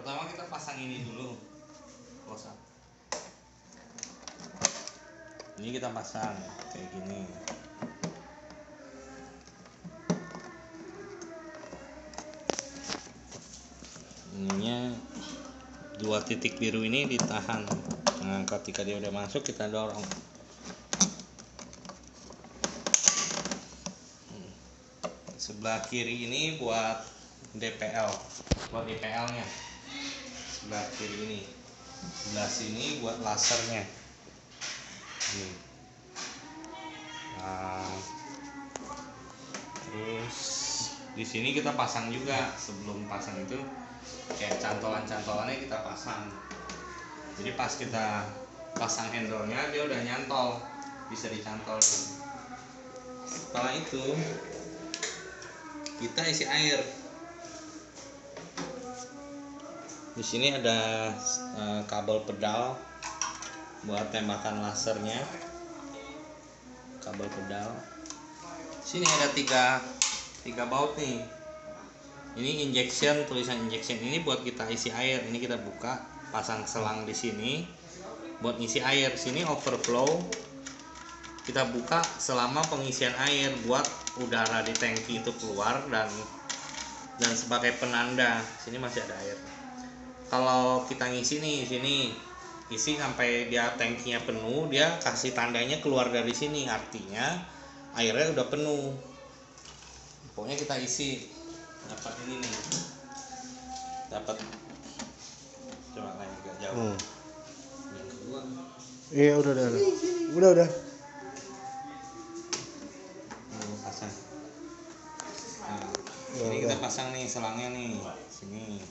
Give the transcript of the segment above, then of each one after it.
Pertama kita pasang ini dulu, close up. Ini kita pasang kayak gini. Ininya 2 titik biru ini ditahan. Nah, ketika dia udah masuk kita dorong. Sebelah kiri ini buat DPL, buat DPL-nya. Sebelah kiri ini. Sebelah sini buat lasernya. Nah, terus di sini kita pasang juga. Sebelum pasang itu kayak cantolan-cantolannya kita pasang. Jadi pas kita pasang handle-nya dia udah nyantol, bisa dicantol. Setelah itu kita isi air. Di sini ada kabel pedal buat tembakan lasernya. Kabel pedal. Sini ada tiga baut nih. Ini injection, tulisan injection ini buat kita isi air. Ini kita buka, pasang selang di sini buat isi air. Sini overflow. Kita buka selama pengisian air buat udara di tangki itu keluar dan sebagai penanda. Sini masih ada air. Kalau kita ngisi nih, sini isi sampai dia tangkinya penuh, dia kasih tandanya keluar dari sini, artinya airnya udah penuh. Pokoknya kita isi dapat ini nih, dapat, coba lagi agak jauh. Yang kedua, iya udah pasang. Nah, ini kita pasang nih selangnya nih, sini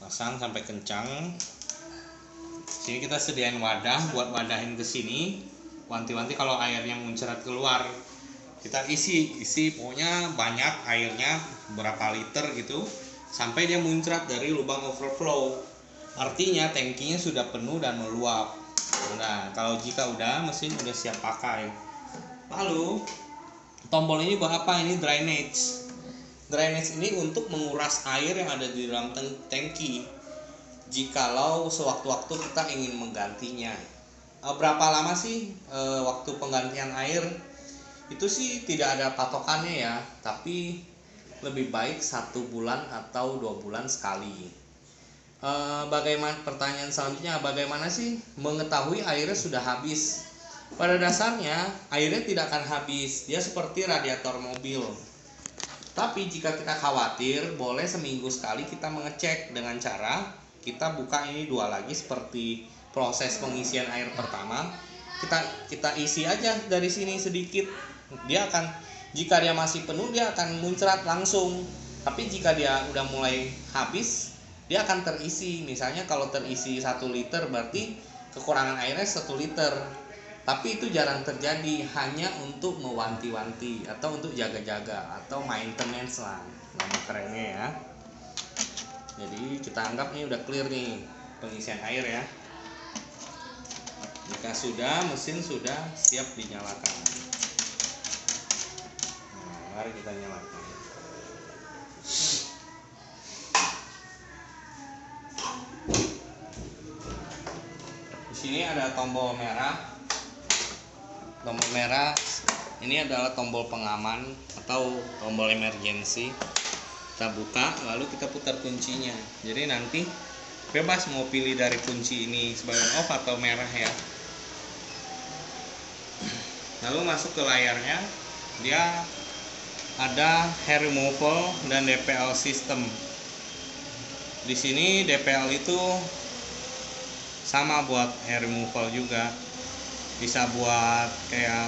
pasang sampai kencang. Sini kita sediain wadah buat wadahin ke sini. Wanti-wanti kalau airnya muncrat keluar, kita isi pokoknya banyak airnya, berapa liter gitu, sampai dia muncrat dari lubang overflow. Artinya tangkinya sudah penuh dan meluap. Nah, kalau jika udah, mesin udah siap pakai. Lalu tombol ini buat apa? Ini drainage. Drainage ini untuk menguras air yang ada di dalam tangki. Jikalau sewaktu-waktu kita ingin menggantinya. Berapa lama sih waktu penggantian air? Itu sih tidak ada patokannya ya, tapi lebih baik 1 bulan atau 2 bulan sekali. Bagaimana, pertanyaan selanjutnya, bagaimana sih mengetahui airnya sudah habis? Pada dasarnya airnya tidak akan habis, dia seperti radiator mobil. Tapi jika kita khawatir, boleh seminggu sekali kita mengecek dengan cara kita buka ini 2 lagi seperti proses pengisian air pertama. Kita isi aja dari sini sedikit. Dia akan, jika dia masih penuh dia akan muncrat langsung. Tapi jika dia udah mulai habis, dia akan terisi. Misalnya kalau terisi 1 liter berarti kekurangan airnya 1 liter. Tapi itu jarang terjadi, hanya untuk mewanti-wanti atau untuk jaga-jaga atau maintenance lah nama kerennya ya. Jadi kita anggap ini udah clear nih pengisian air ya. Jika sudah, mesin sudah siap dinyalakan. Nah, mari kita nyalakan. Di sini ada tombol merah. Tombol merah ini adalah tombol pengaman atau tombol emergency. Kita buka lalu kita putar kuncinya. Jadi nanti bebas mau pilih dari kunci ini sebagai off atau merah ya. Lalu masuk ke layarnya, dia ada hair removal dan DPL system. Di sini DPL itu sama buat hair removal juga. Bisa buat kayak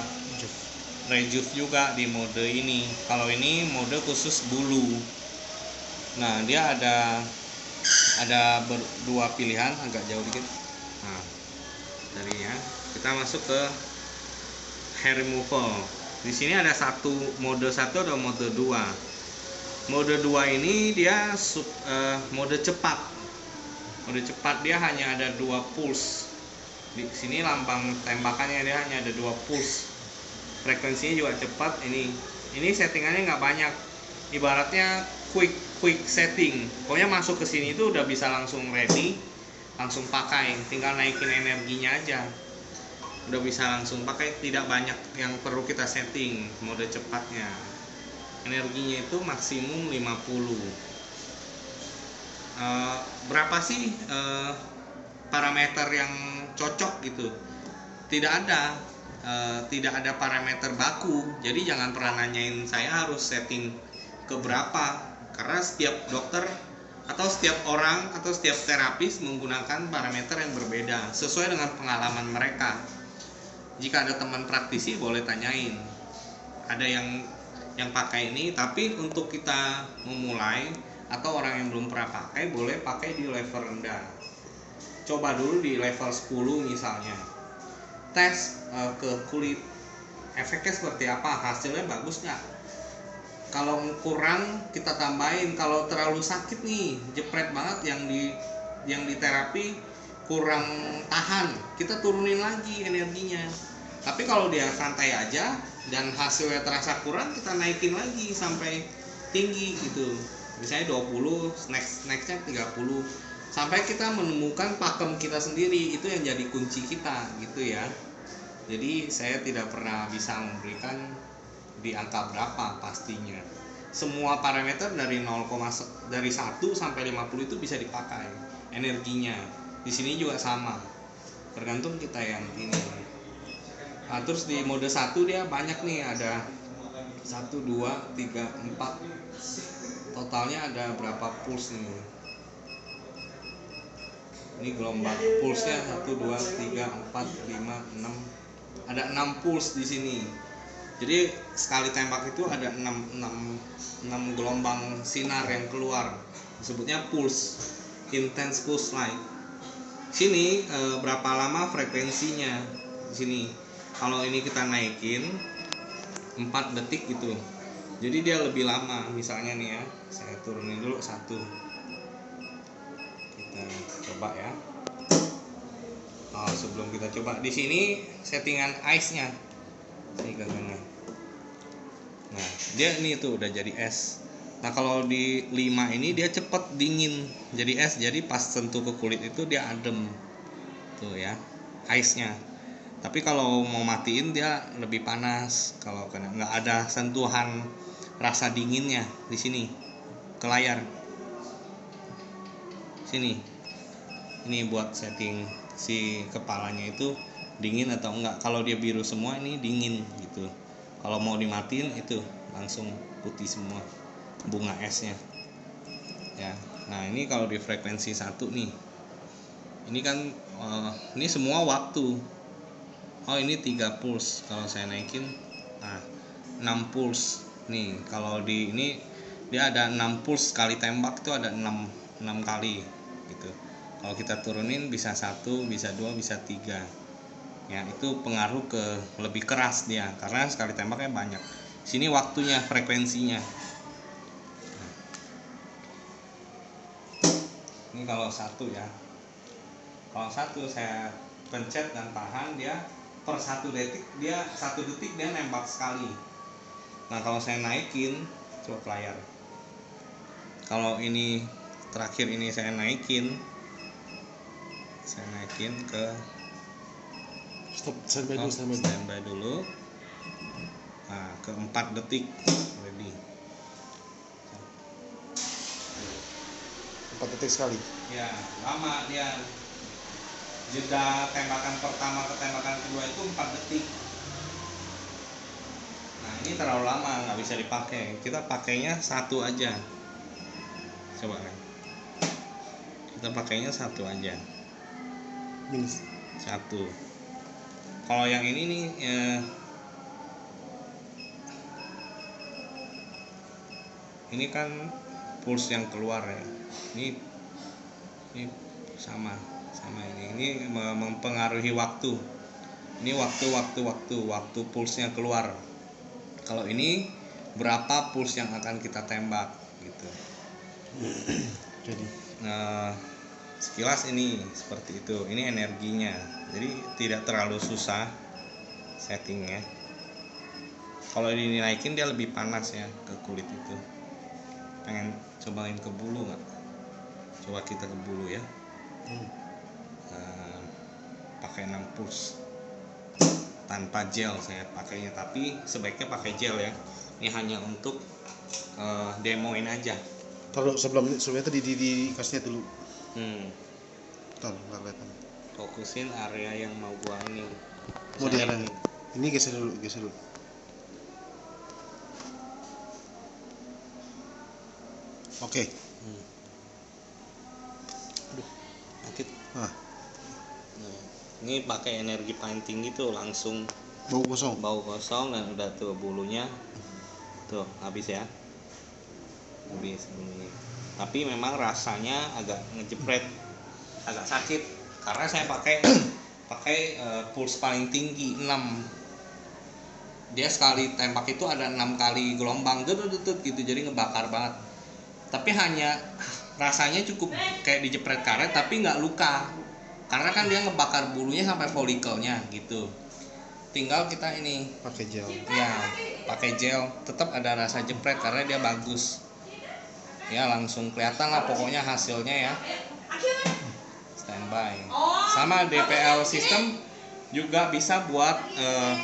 rejuve juga di mode ini. Kalau ini mode khusus bulu. Nah, dia ada 2 pilihan, agak jauh dikit. Nah, dari ya, kita masuk ke hair removal. Di sini ada mode 1 dan mode 2. Mode 2 ini dia mode cepat. Mode cepat dia hanya ada 2 pulse. Di sini lambang tembakannya dia hanya ada 2 pulse. Frekuensinya juga cepat. Ini settingannya nggak banyak. Ibaratnya quick setting. Pokoknya masuk ke sini itu udah bisa langsung ready, langsung pakai, tinggal naikin energinya aja. Udah bisa langsung pakai, tidak banyak yang perlu kita setting mode cepatnya. Energinya itu maksimum 50. Berapa sih parameter yang cocok gitu? Tidak ada parameter baku. Jadi jangan pernah nanyain saya harus setting ke berapa, karena setiap dokter atau setiap orang atau setiap terapis menggunakan parameter yang berbeda sesuai dengan pengalaman mereka. Jika ada teman praktisi boleh tanyain. Ada yang pakai ini, tapi untuk kita memulai atau orang yang belum pernah pakai boleh pakai di level rendah. Coba dulu di level 10 misalnya. Tes ke kulit, efeknya seperti apa, hasilnya bagus nggak? Kalau kurang kita tambahin. Kalau terlalu sakit nih, jepret banget yang di terapi, kurang tahan, kita turunin lagi energinya. Tapi kalau dia santai aja dan hasilnya terasa kurang, kita naikin lagi sampai tinggi gitu. Misalnya 20, nextnya 30, sampai kita menemukan pakem kita sendiri. Itu yang jadi kunci kita gitu ya. Jadi saya tidak pernah bisa memberikan di angka berapa pastinya. Semua parameter dari 1 sampai 50 itu bisa dipakai energinya. Di sini juga sama, tergantung kita yang ini. Nah, terus di mode 1 dia banyak nih, ada 1, 2, 3, 4. Totalnya ada berapa pulse nih? Ini gelombang pulsnya 1, 2, 3, 4, 5, 6. Ada 6 pulse di sini. Jadi sekali tembak itu ada 6 gelombang sinar yang keluar. Disebutnya pulse, intense pulse light. Sini berapa lama frekuensinya di sini. Kalau ini kita naikin 4 detik gitu. Jadi dia lebih lama. Misalnya nih ya, saya turunin dulu 1. Kita coba ya. Sebelum kita coba, di sini settingan ice-nya. Ini gagangnya. Nah, dia ini tuh udah jadi es. Nah, kalau di 5 ini dia cepet dingin jadi es. Jadi pas sentuh ke kulit itu dia adem. Tuh ya, ice-nya. Tapi kalau mau matiin dia lebih panas. Kalau kena nggak ada sentuhan rasa dinginnya di sini ke layar. Sini. Ini buat setting si kepalanya itu dingin atau enggak. Kalau dia biru semua ini dingin gitu. Kalau mau dimatiin itu langsung putih semua bunga esnya. Ya. Nah, ini kalau di frekuensi 1 nih. Ini kan ini semua waktu. Oh, ini 3 pulse. Kalau saya naikin 6 pulse. Nih, kalau di ini dia ada 6 pulse sekali tembak itu ada 6 kali gitu. Kalau kita turunin bisa 1, bisa 2, bisa 3. Ya, itu pengaruh ke lebih keras dia karena sekali tembaknya banyak. Sini waktunya, frekuensinya. Ini kalau 1 ya. Kalau 1 saya pencet dan tahan, dia per 1 detik dia nembak sekali. Nah, kalau saya naikin, coba ke layar. Kalau ini terakhir ini saya naikin ke standby dulu. Nah, ke 4 detik ready. 4 detik sekali. Ya, lama dia. Jeda tembakan pertama ke tembakan kedua itu 4 detik. Nah, ini terlalu lama, nggak bisa dipakai. Kita pakainya 1 aja. Coba kan. Kita pakainya 1 aja. 1. Kalau yang ini nih ini kan pulse yang keluar ya. Ini sama ini mempengaruhi waktu. Ini waktu pulsnya keluar. Kalau ini berapa puls yang akan kita tembak gitu. Jadi sekilas ini seperti itu. Ini energinya. Jadi tidak terlalu susah settingnya. Kalau dinaikin dia lebih panas ya ke kulit itu. pengen cobain ke bulu nggak? Coba kita ke bulu ya. Pakai 6 puls tanpa gel saya pakainya, tapi sebaiknya pakai gel ya. Ini hanya untuk demoin aja. Taruh sebelumnya tadi dikasihnya dulu. Taruh nggak kelihatan. Fokusin area yang mau gua ini. Mau di area ini geser dulu. Oke. Aduh, sakit. Nah, ini pakai energi paling tinggi tuh, langsung bau kosong dan udah tuh bulunya tuh habis ya, habis ini. Tapi memang rasanya agak ngejepret, agak sakit karena saya pakai puls paling tinggi 6. Dia sekali tembak itu ada 6 kali gelombang gitu, jadi ngebakar banget. Tapi hanya rasanya cukup kayak dijepret karet tapi nggak luka, karena kan dia ngebakar bulunya sampai folikelnya gitu. Tinggal kita ini pakai gel. Ya, pakai gel tetap ada rasa jepret karena dia bagus. Ya langsung kelihatan lah pokoknya hasilnya ya. Standby. Sama DPL system juga bisa buat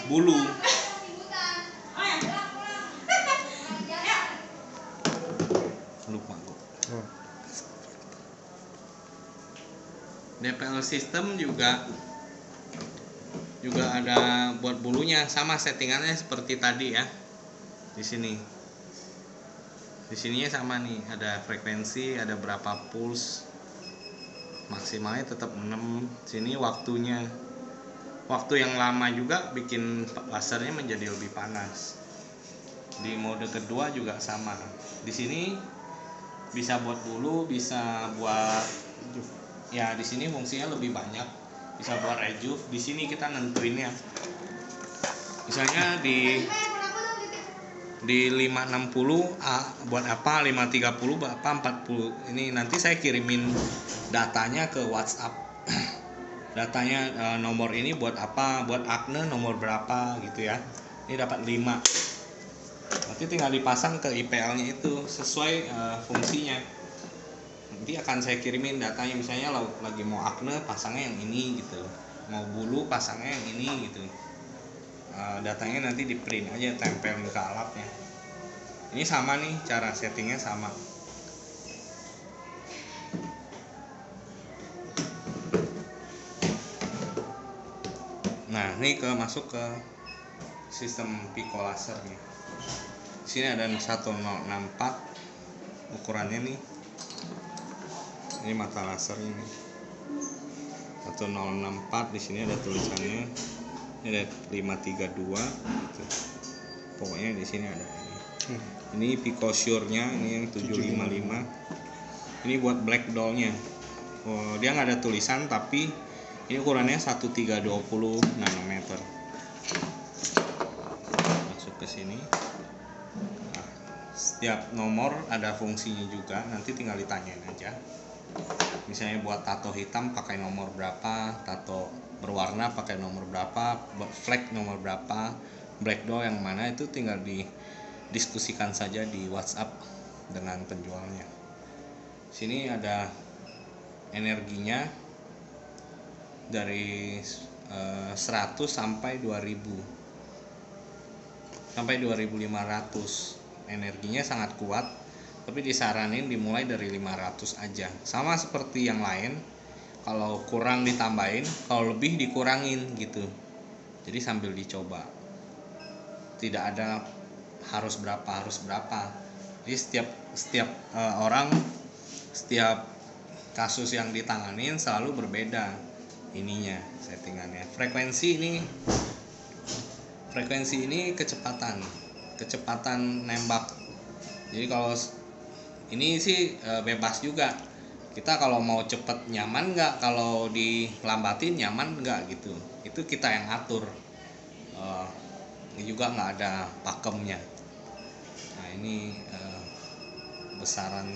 bulu. Lupa gua. DPL system juga ada buat bulunya, sama settingannya seperti tadi ya. Di sininya sama nih, ada frekuensi, ada berapa puls, maksimalnya tetap 6. Sini waktu yang lama juga bikin lasernya menjadi lebih panas. Di mode kedua juga sama. Di sini bisa buat bulu, bisa buat ya, di sini fungsinya lebih banyak, bisa buat rejuve. Di sini kita nentuinnya, misalnya di 560 buat apa, 530 buat apa, 40. Ini nanti saya kirimin datanya ke WhatsApp. Datanya nomor ini buat apa, buat akne nomor berapa gitu ya. Ini dapat 5. Nanti tinggal dipasang ke IPL-nya itu sesuai fungsinya. Nanti akan saya kirimin datanya, misalnya lagi mau akne pasangnya yang ini gitu, mau bulu pasangnya yang ini gitu. Datanya nanti di print aja, tempelin ke alatnya. Ini sama nih, cara settingnya sama. Nah ini masuk ke sistem Pico lasernya. Sini ada 1064 ukurannya nih. Ini mata lasernya nih, 1064. Di sini ada tulisannya, ini ada 532 gitu. Pokoknya di sini ada ini. Ini Pico Sure-nya, ini yang 755. Ini buat black doll-nya. Dia nggak ada tulisan tapi ini ukurannya 1320 nanometer. Masuk ke sini. Nah, setiap nomor ada fungsinya juga, nanti tinggal ditanyain aja. Misalnya buat tato hitam pakai nomor berapa, tato berwarna pakai nomor berapa, buat flag nomor berapa, black doll yang mana, itu tinggal didiskusikan saja di WhatsApp dengan penjualnya. Sini ada energinya dari 100 sampai 2000 sampai 2500. Energinya sangat kuat, tapi disaranin dimulai dari 500 aja. Sama seperti yang lain, kalau kurang ditambahin, kalau lebih dikurangin gitu. Jadi sambil dicoba, tidak ada harus berapa. Jadi setiap orang, setiap kasus yang ditanganin selalu berbeda ininya, settingannya. Frekuensi ini kecepatan nembak. Jadi kalau ini sih bebas juga. Kita kalau mau cepet nyaman nggak, kalau dilambatin nyaman nggak gitu. Itu kita yang atur. Ini juga nggak ada pakemnya. Nah ini besaran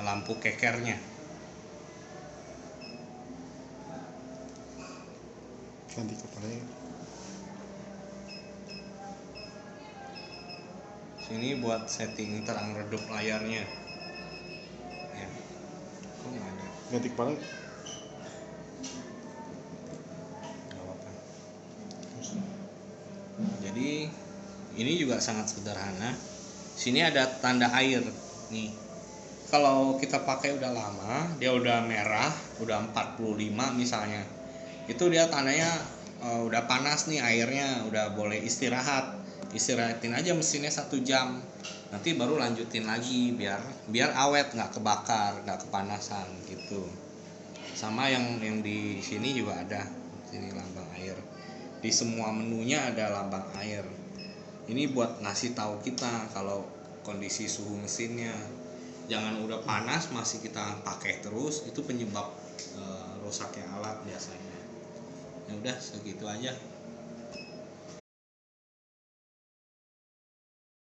lampu kekernya. Ganti kepalanya. Sini buat setting terang redup layarnya ya. Kok nggak ada? Ganti kepala. Nggak apa-apa. Jadi ini juga sangat sederhana. Sini ada tanda air nih. Kalau kita pakai udah lama, dia udah merah, udah 45 misalnya, itu dia tandanya udah panas nih airnya, udah boleh istirahatin aja mesinnya 1 jam, nanti baru lanjutin lagi biar awet, nggak kebakar, nggak kepanasan gitu. Sama yang di sini juga ada, sini lambang air, di semua menunya ada lambang air. Ini buat ngasih tahu kita kalau kondisi suhu mesinnya. Jangan udah panas masih kita pakai terus, itu penyebab rusaknya alat biasanya. Ya udah segitu aja.